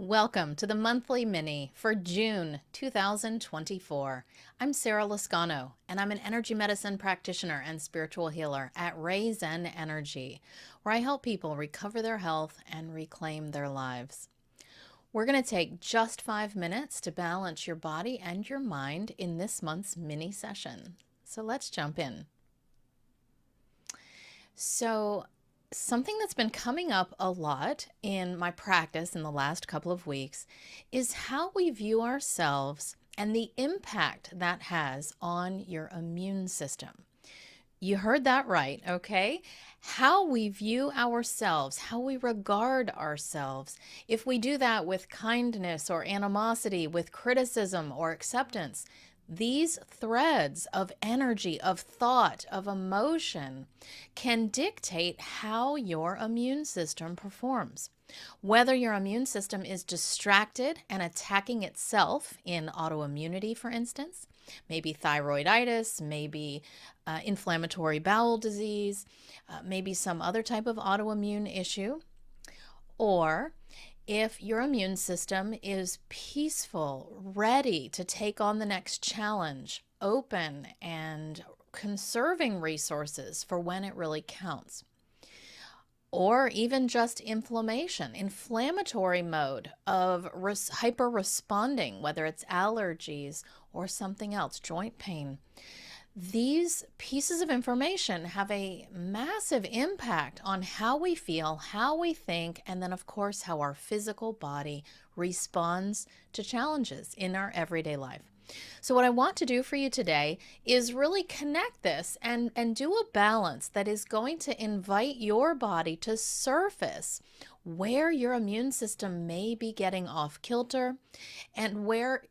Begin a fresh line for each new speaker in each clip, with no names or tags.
Welcome to the monthly mini for June 2024. I'm Sarah Lascano, and I'm an energy medicine practitioner and spiritual healer at RayZenEnergy, where I help people recover their health and reclaim their lives. We're going to take just 5 minutes to balance your body and your mind in this month's mini session. So let's jump in. Something that's been coming up a lot in my practice in the last couple of weeks is how we view ourselves and the impact that has on your immune system. You heard that right, okay? How we view ourselves, how we regard ourselves. If we do that with kindness or animosity, with criticism or acceptance, these threads of energy, of thought, of emotion can dictate how your immune system performs. Whether your immune system is distracted and attacking itself in autoimmunity, for instance, maybe thyroiditis, maybe inflammatory bowel disease, maybe some other type of autoimmune issue, or if your immune system is peaceful, ready to take on the next challenge, open and conserving resources for when it really counts. Or even just inflammation, inflammatory mode of hyper responding, whether it's allergies or something else, joint pain. These pieces of information have a massive impact on how we feel, how we think, and then, of course, how our physical body responds to challenges in our everyday life. So what I want to do for you today is really connect this and do a balance that is going to invite your body to surface where your immune system may be getting off kilter and where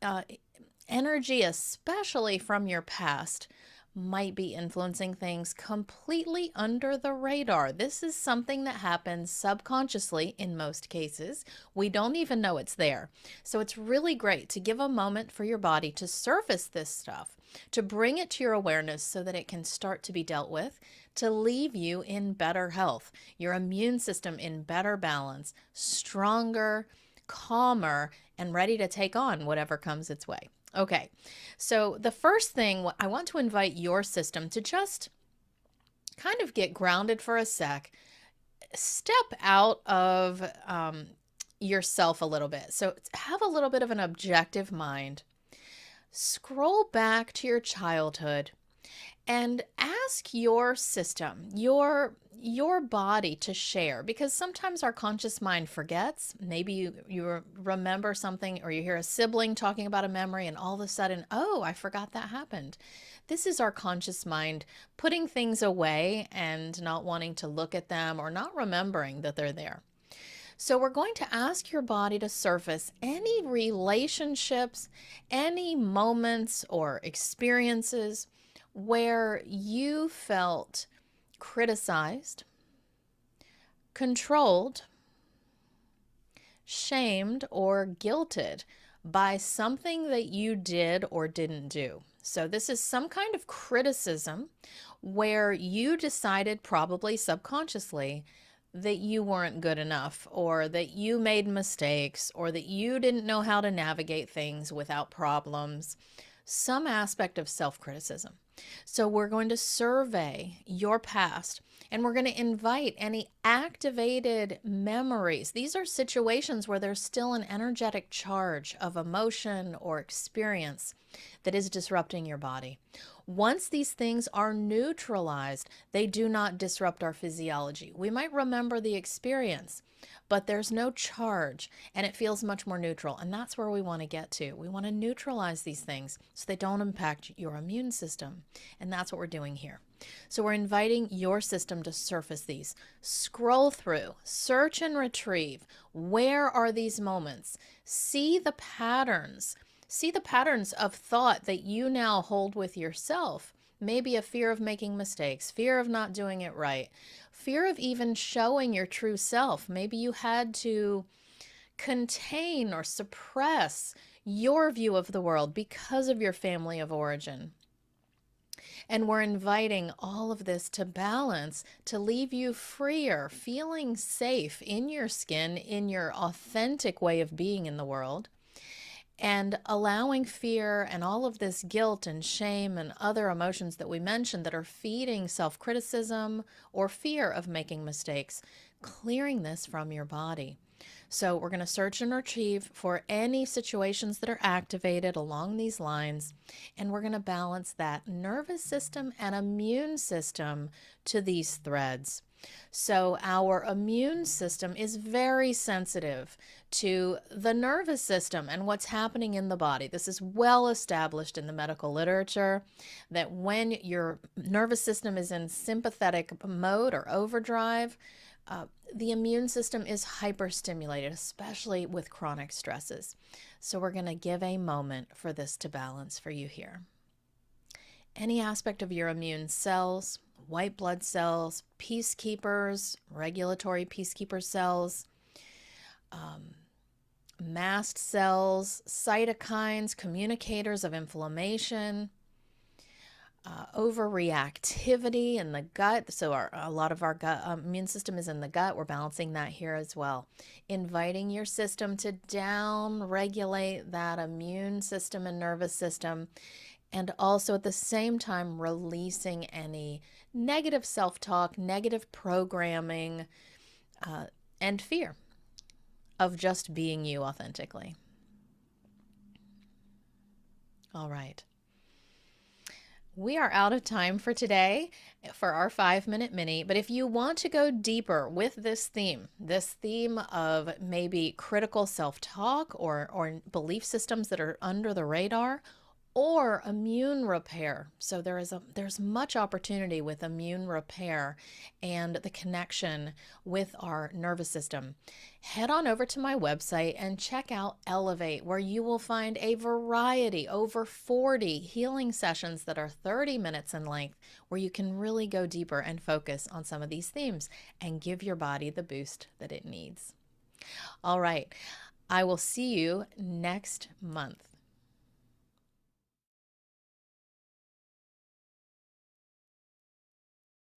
energy, especially from your past, might be influencing things completely under the radar. This is something that happens subconsciously in most cases. We don't even know it's there. So it's really great to give a moment for your body to surface this stuff, to bring it to your awareness so that it can start to be dealt with, to leave you in better health, your immune system in better balance, stronger, calmer, and ready to take on whatever comes its way. Okay, so the first thing, I want to invite your system to just kind of get grounded for a sec, step out of yourself a little bit. So have a little bit of an objective mind. Scroll back to your childhood and ask your system, your body to share, because sometimes our conscious mind forgets. Maybe you remember something, or you hear a sibling talking about a memory and all of a sudden, oh, I forgot that happened. This is our conscious mind putting things away and not wanting to look at them or not remembering that they're there. So we're going to ask your body to surface any relationships, any moments or experiences where you felt criticized, controlled, shamed, or guilted by something that you did or didn't do. So this is some kind of criticism where you decided, probably subconsciously, that you weren't good enough, or that you made mistakes, or that you didn't know how to navigate things without problems, some aspect of self-criticism. So we're going to survey your past, and we're going to invite any activated memories. These are situations where there's still an energetic charge of emotion or experience that is disrupting your body. Once these things are neutralized, they do not disrupt our physiology. We might remember the experience, but there's no charge and it feels much more neutral. And that's where we want to get to. We want to neutralize these things so they don't impact your immune system. And that's what we're doing here. So we're inviting your system to surface these. Scroll through, search and retrieve. Where are these moments? See the patterns. See the patterns of thought that you now hold with yourself. Maybe a fear of making mistakes, fear of not doing it right, fear of even showing your true self. Maybe you had to contain or suppress your view of the world because of your family of origin. And we're inviting all of this to balance, to leave you freer, feeling safe in your skin, in your authentic way of being in the world, and allowing fear and all of this guilt and shame and other emotions that we mentioned that are feeding self-criticism or fear of making mistakes, clearing this from your body. So we're going to search and retrieve for any situations that are activated along these lines, and we're going to balance that nervous system and immune system to these threads. So our immune system is very sensitive to the nervous system and what's happening in the body. This is well established in the medical literature that when your nervous system is in sympathetic mode or overdrive, the immune system is hyperstimulated, especially with chronic stresses. So we're going to give a moment for this to balance for you here. Any aspect of your immune cells, white blood cells, peacekeepers, regulatory peacekeeper cells, mast cells, cytokines, communicators of inflammation, overreactivity in the gut. So a lot of our gut immune system is in the gut. We're balancing that here as well. Inviting your system to down regulate that immune system and nervous system, and also at the same time releasing any negative self-talk, negative programming, and fear of just being you authentically. All right. We are out of time for today for our 5-minute mini, but if you want to go deeper with this theme of maybe critical self-talk or belief systems that are under the radar, or immune repair. So there's much opportunity with immune repair and the connection with our nervous system. Head on over to my website and check out Elevate, where you will find a variety, over 40 healing sessions that are 30 minutes in length, where you can really go deeper and focus on some of these themes and give your body the boost that it needs. All right, I will see you next month.